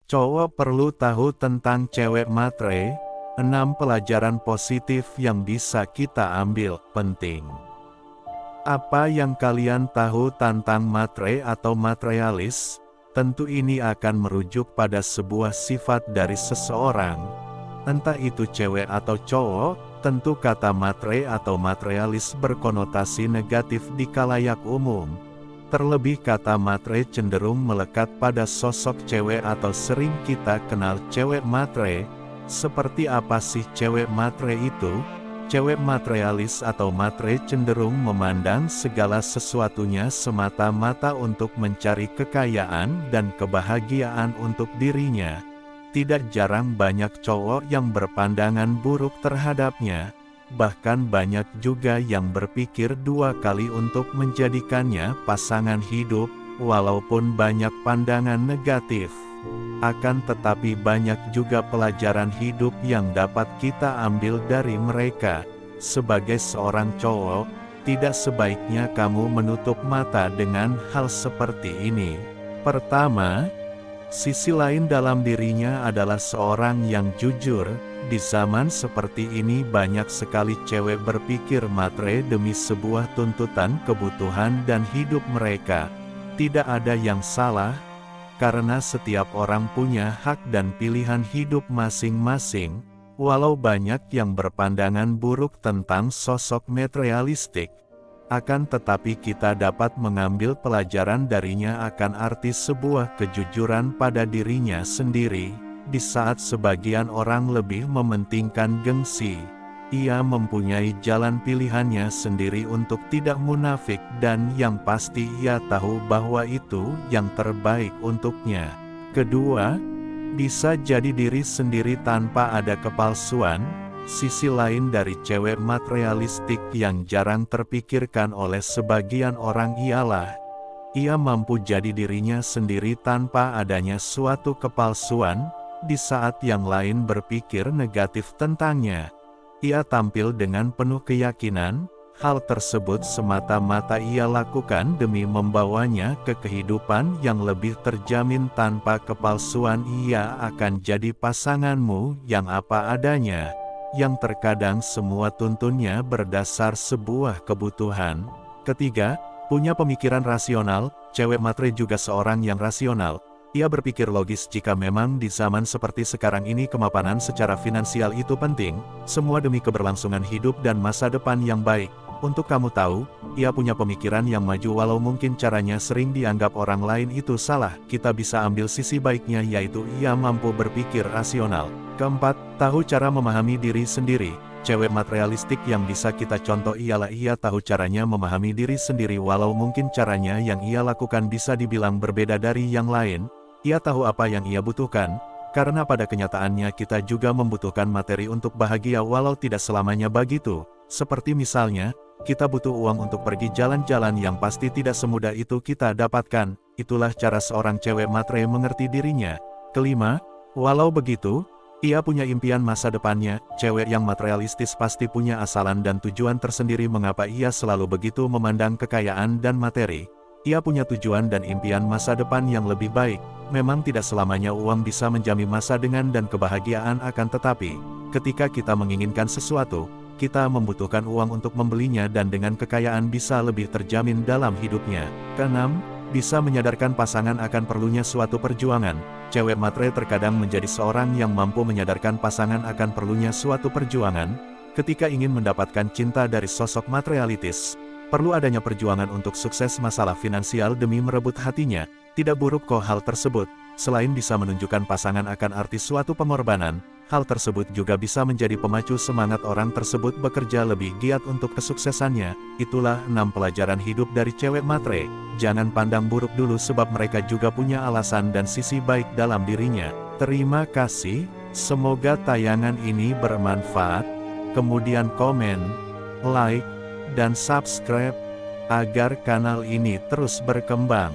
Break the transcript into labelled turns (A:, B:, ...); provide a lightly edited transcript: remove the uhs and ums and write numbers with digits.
A: Cowok perlu tahu tentang cewek matre, 6 pelajaran positif yang bisa kita ambil. Penting. Apa yang kalian tahu tentang matre atau materialis? Tentu ini akan merujuk pada sebuah sifat dari seseorang. Entah itu cewek atau cowok, tentu kata matre atau materialis berkonotasi negatif di khalayak umum. Terlebih kata matre cenderung melekat pada sosok cewek atau sering kita kenal cewek matre. Seperti apa sih cewek matre itu? Cewek materialis atau matre cenderung memandang segala sesuatunya semata-mata untuk mencari kekayaan dan kebahagiaan untuk dirinya. Tidak jarang banyak cowok yang berpandangan buruk terhadapnya. Bahkan banyak juga yang berpikir 2 kali untuk menjadikannya pasangan hidup, walaupun banyak pandangan negatif. Akan tetapi banyak juga pelajaran hidup yang dapat kita ambil dari mereka. Sebagai seorang cowok, tidak sebaiknya kamu menutup mata dengan hal seperti ini. Pertama, sisi lain dalam dirinya adalah seorang yang jujur. Di zaman seperti ini banyak sekali cewek berpikir matre demi sebuah tuntutan kebutuhan dan hidup mereka. Tidak ada yang salah, karena setiap orang punya hak dan pilihan hidup masing-masing. Walau banyak yang berpandangan buruk tentang sosok materialistik, akan tetapi kita dapat mengambil pelajaran darinya akan arti sebuah kejujuran pada dirinya sendiri. Di saat sebagian orang lebih mementingkan gengsi, ia mempunyai jalan pilihannya sendiri untuk tidak munafik dan yang pasti ia tahu bahwa itu yang terbaik untuknya. Kedua, bisa jadi diri sendiri tanpa ada kepalsuan. Sisi lain dari cewek materialistik yang jarang terpikirkan oleh sebagian orang ialah ia mampu jadi dirinya sendiri tanpa adanya suatu kepalsuan. Di saat yang lain berpikir negatif tentangnya, ia tampil dengan penuh keyakinan. Hal tersebut semata-mata ia lakukan demi membawanya ke kehidupan yang lebih terjamin. Tanpa kepalsuan ia akan jadi pasanganmu yang apa adanya, yang terkadang semua tuntunnya berdasar sebuah kebutuhan. Ketiga, punya pemikiran rasional. Cewek matre juga seorang yang rasional. Ia berpikir logis. Jika memang di zaman seperti sekarang ini kemapanan secara finansial itu penting, semua demi keberlangsungan hidup dan masa depan yang baik. Untuk kamu tahu, ia punya pemikiran yang maju walau mungkin caranya sering dianggap orang lain itu salah. Kita bisa ambil sisi baiknya, yaitu ia mampu berpikir rasional. Keempat, tahu cara memahami diri sendiri. Cewek materialistik yang bisa kita contoh ialah ia tahu caranya memahami diri sendiri walau mungkin caranya yang ia lakukan bisa dibilang berbeda dari yang lain. Ia tahu apa yang ia butuhkan, karena pada kenyataannya kita juga membutuhkan materi untuk bahagia walau tidak selamanya begitu. Seperti misalnya, kita butuh uang untuk pergi jalan-jalan yang pasti tidak semudah itu kita dapatkan. Itulah cara seorang cewek matre mengerti dirinya. Kelima, walau begitu, ia punya impian masa depannya. Cewek yang materialistis pasti punya asalan dan tujuan tersendiri mengapa ia selalu begitu memandang kekayaan dan materi. Ia punya tujuan dan impian masa depan yang lebih baik. Memang tidak selamanya uang bisa menjamin masa dengan dan kebahagiaan, akan tetapi, ketika kita menginginkan sesuatu, kita membutuhkan uang untuk membelinya dan dengan kekayaan bisa lebih terjamin dalam hidupnya. Keenam, bisa menyadarkan pasangan akan perlunya suatu perjuangan. Cewek matre terkadang menjadi seorang yang mampu menyadarkan pasangan akan perlunya suatu perjuangan. Ketika ingin mendapatkan cinta dari sosok materialitis, perlu adanya perjuangan untuk sukses masalah finansial demi merebut hatinya. Tidak buruk kok hal tersebut. Selain bisa menunjukkan pasangan akan arti suatu pengorbanan, hal tersebut juga bisa menjadi pemacu semangat orang tersebut bekerja lebih giat untuk kesuksesannya. Itulah 6 pelajaran hidup dari cewek matre. Jangan pandang buruk dulu sebab mereka juga punya alasan dan sisi baik dalam dirinya. Terima kasih, semoga tayangan ini bermanfaat. Kemudian komen, like, dan subscribe, agar kanal ini terus berkembang.